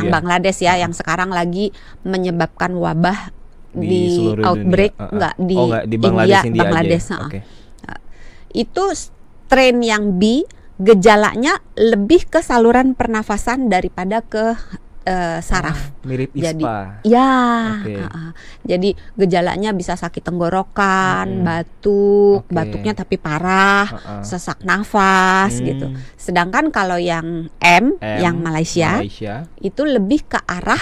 yang ya. Bangladesh ya, yang sekarang lagi menyebabkan wabah di seluruh outbreak, dunia. enggak di, Enggak, di Bangladesh, India Bangladesh. aja ya? Oke. Itu strain yang B, gejalanya lebih ke saluran pernafasan daripada ke saraf. Mirip Jadi ISPA. ya, Oke. jadi gejalanya bisa sakit tenggorokan, batuk, Oke. batuknya tapi parah, sesak nafas gitu. Sedangkan kalau yang M, yang Malaysia, itu lebih ke arah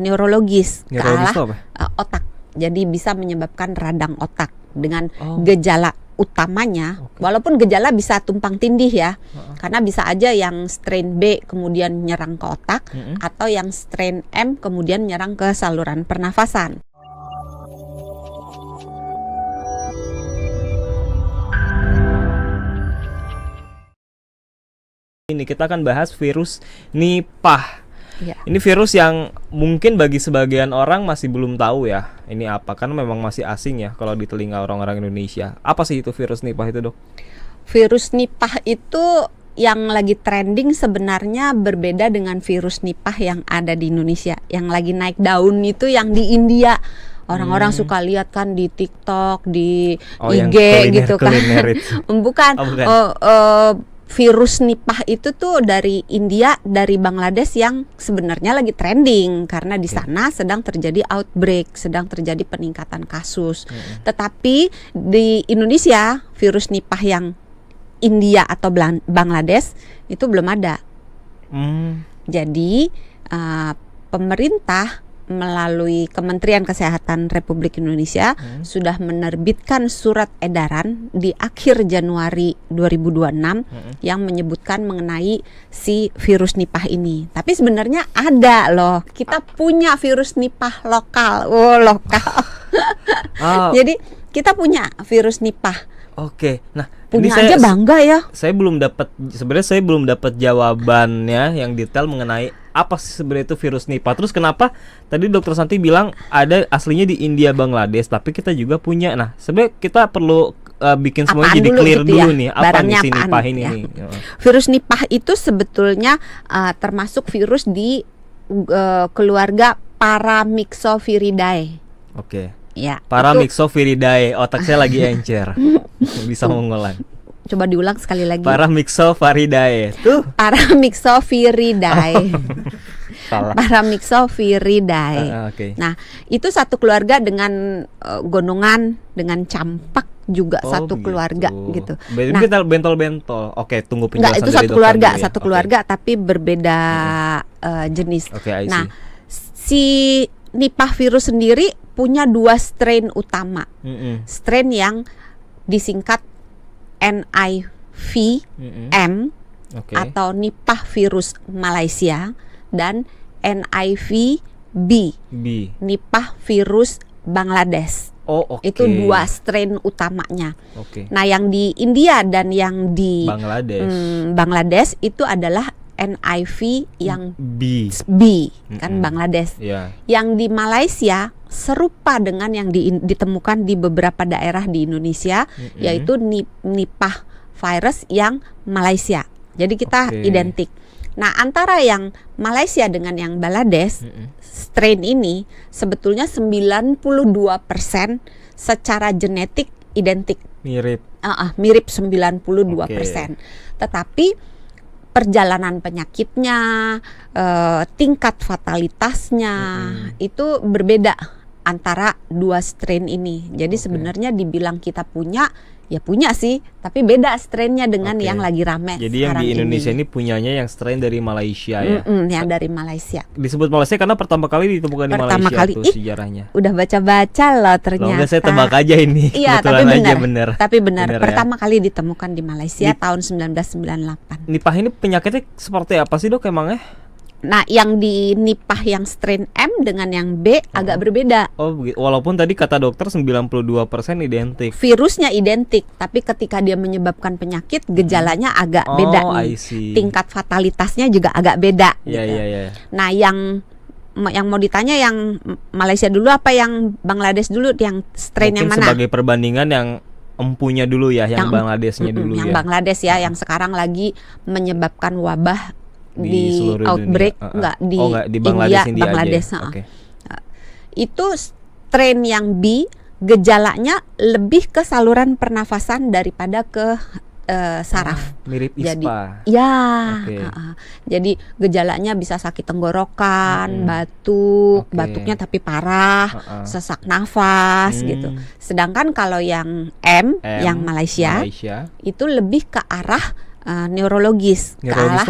neurologis, ke Neurologis arah itu apa? otak. Jadi bisa menyebabkan radang otak dengan gejala utamanya, walaupun gejala bisa tumpang tindih ya, karena bisa aja yang strain B kemudian nyerang ke otak, atau yang strain M kemudian nyerang ke saluran pernafasan. Ini kita akan bahas virus Nipah. Ya. Ini virus yang mungkin bagi sebagian orang masih belum tahu ya ini apa, karena memang masih asing ya kalau di telinga orang-orang Indonesia. Apa sih itu virus Nipah itu, Dok? Virus Nipah itu yang lagi trending sebenarnya berbeda dengan virus Nipah yang ada di Indonesia. Yang lagi naik daun itu yang di India. Orang-orang suka lihat kan di TikTok, di IG gitu kan. Bukan. Virus Nipah itu tuh dari India, dari Bangladesh yang sebenarnya lagi trending karena di sana sedang terjadi outbreak, sedang terjadi peningkatan kasus. Tetapi di Indonesia virus Nipah yang India atau Bangladesh itu belum ada. Jadi pemerintah melalui Kementerian Kesehatan Republik Indonesia sudah menerbitkan surat edaran di akhir Januari 2026 yang menyebutkan mengenai si virus Nipah ini. Tapi sebenarnya ada loh, kita punya virus Nipah lokal. Lokal. Jadi kita punya virus Nipah. Oke. Nah, punya ini aja bangga ya. Saya belum dapat jawabannya yang detail mengenai apa sih sebenarnya itu virus Nipah. Terus kenapa tadi Dokter Santi bilang ada aslinya di India, Bangladesh, tapi kita juga punya. Nah, sebenarnya kita perlu bikin semuanya jadi clear dulu nih. Apa nih si Nipah ini nih? Virus Nipah itu sebetulnya termasuk virus di keluarga Paramyxoviridae. Oke. Ya. Paramyxoviridae. Otak saya lagi encer. Bisa mengulang. Coba diulang sekali lagi. Paramyxoviridae. Tuh. Paramyxoviridae. Paramyxoviridae. Nah, itu satu keluarga dengan gondongan, dengan campak juga satu keluarga gitu. Bentol-bentol. Oke, tunggu penjelasan. Enggak, itu satu keluarga, satu keluarga tapi berbeda jenis. Nah, si Nipah virus sendiri punya dua strain utama. Strain yang disingkat NIV-M atau Nipah virus Malaysia dan NIV-B, Nipah virus Bangladesh. Itu dua strain utamanya. Nah, yang di India dan yang di Bangladesh itu adalah NIV yang B kan Bangladesh. Yang di Malaysia serupa dengan yang ditemukan di beberapa daerah di Indonesia, yaitu Nipah virus yang Malaysia. Jadi kita identik. Nah, antara yang Malaysia dengan yang Bangladesh, strain ini sebetulnya 92% secara genetik identik. Mirip 92%. Tetapi perjalanan penyakitnya, tingkat fatalitasnya itu berbeda antara dua strain ini. Jadi sebenarnya dibilang kita punya, ya punya sih, tapi beda strainnya dengan yang lagi rame. Jadi yang di Indonesia ini punyanya yang strain dari Malaysia ya. Yang dari Malaysia. Disebut Malaysia karena pertama kali ditemukan di Malaysia tuh sejarahnya. Udah baca-baca loh ternyata. Saya tebak aja ini. Iya, tapi benar. Tapi benar. Bener, pertama kali ditemukan di Malaysia tahun 1998. Nipah ini penyakitnya seperti apa sih, Dok, emangnya? Nah, yang di Nipah yang strain M dengan yang B agak berbeda. Walaupun tadi kata dokter 92% identik. Virusnya identik, tapi ketika dia menyebabkan penyakit, gejalanya agak beda nih. Tingkat fatalitasnya juga agak beda. Nah, yang mau ditanya yang Malaysia dulu apa yang Bangladesh dulu, yang strain yang mana? Sebagai perbandingan yang empunya dulu ya, yang Bangladeshnya dulu yang Bangladesh ya, yang sekarang lagi menyebabkan wabah di seluruh outbreak dunia. enggak di, enggak, di Bangladesh, India, Bangladesh. Okay. Itu strain yang B gejalanya lebih ke saluran pernafasan daripada ke saraf. Mirip ISPA. Jadi, ya. Jadi gejalanya bisa sakit tenggorokan, batuk, batuknya tapi parah, sesak nafas gitu. Sedangkan kalau yang M yang Malaysia itu lebih ke arah neurologis, ke arah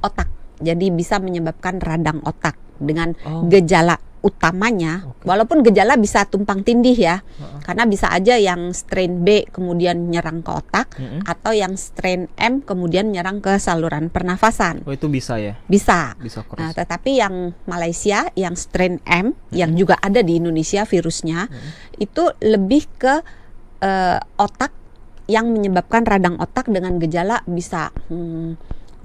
otak. Jadi bisa menyebabkan radang otak dengan gejala utamanya, walaupun gejala bisa tumpang tindih ya, karena bisa aja yang strain B kemudian nyerang ke otak, atau yang strain M kemudian nyerang ke saluran pernafasan. Oh, itu bisa ya? Bisa. Nah, tetapi yang Malaysia, yang strain M, yang juga ada di Indonesia virusnya, itu lebih ke otak, yang menyebabkan radang otak dengan gejala bisa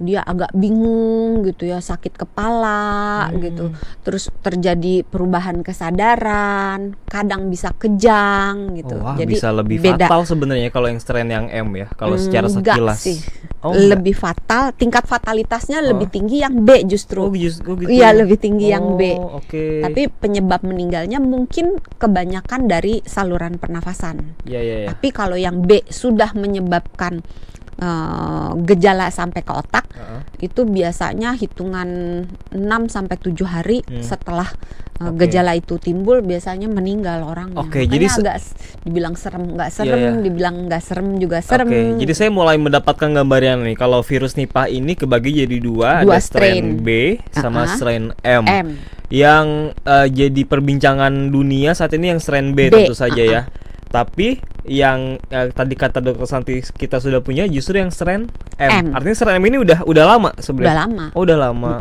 dia agak bingung gitu ya, sakit kepala gitu, terus terjadi perubahan kesadaran, kadang bisa kejang gitu. Jadi bisa lebih fatal sebenarnya kalau yang strain yang M ya, kalau secara sekilas sih. Lebih fatal, tingkat fatalitasnya lebih tinggi yang B justru. Iya, lebih tinggi yang B. Tapi penyebab meninggalnya mungkin kebanyakan dari saluran pernafasan. Tapi kalau yang B sudah menyebabkan gejala sampai ke otak, itu biasanya hitungan 6-7 hari setelah gejala itu timbul biasanya meninggal orangnya. Jadi agak dibilang serem nggak serem, dibilang nggak serem juga serem. Jadi saya mulai mendapatkan gambaran nih, kalau virus Nipah ini kebagi jadi dua, ada strain B sama strain M. Yang jadi perbincangan dunia saat ini yang strain B tentu saja ya. Tapi yang tadi kata Dokter Santi kita sudah punya justru yang strain M. Artinya strain M ini udah lama sebenarnya. Udah lama. Udah lama.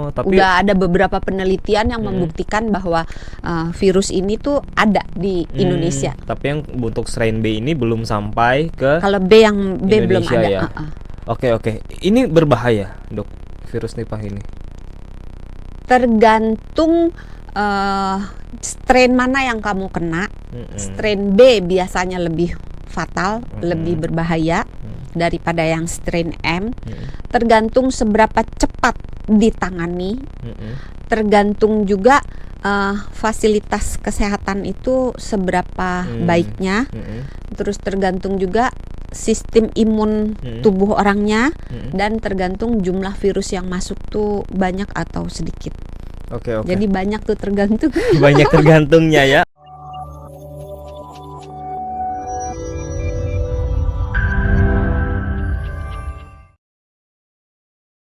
Tapi udah ada beberapa penelitian yang membuktikan bahwa virus ini tuh ada di Indonesia. Tapi yang untuk strain B ini belum sampai ke. Kalau B yang B belum ada. Ya? Oke. Ini berbahaya, Dok, virus Nipah ini. Tergantung strain mana yang kamu kena. Strain B biasanya lebih fatal, lebih berbahaya daripada yang strain M. Tergantung seberapa cepat ditangani. Tergantung juga fasilitas kesehatan itu seberapa baiknya. Terus tergantung juga sistem imun tubuh orangnya, dan tergantung jumlah virus yang masuk tuh banyak atau sedikit. Jadi banyak tuh tergantung. Banyak tergantungnya ya.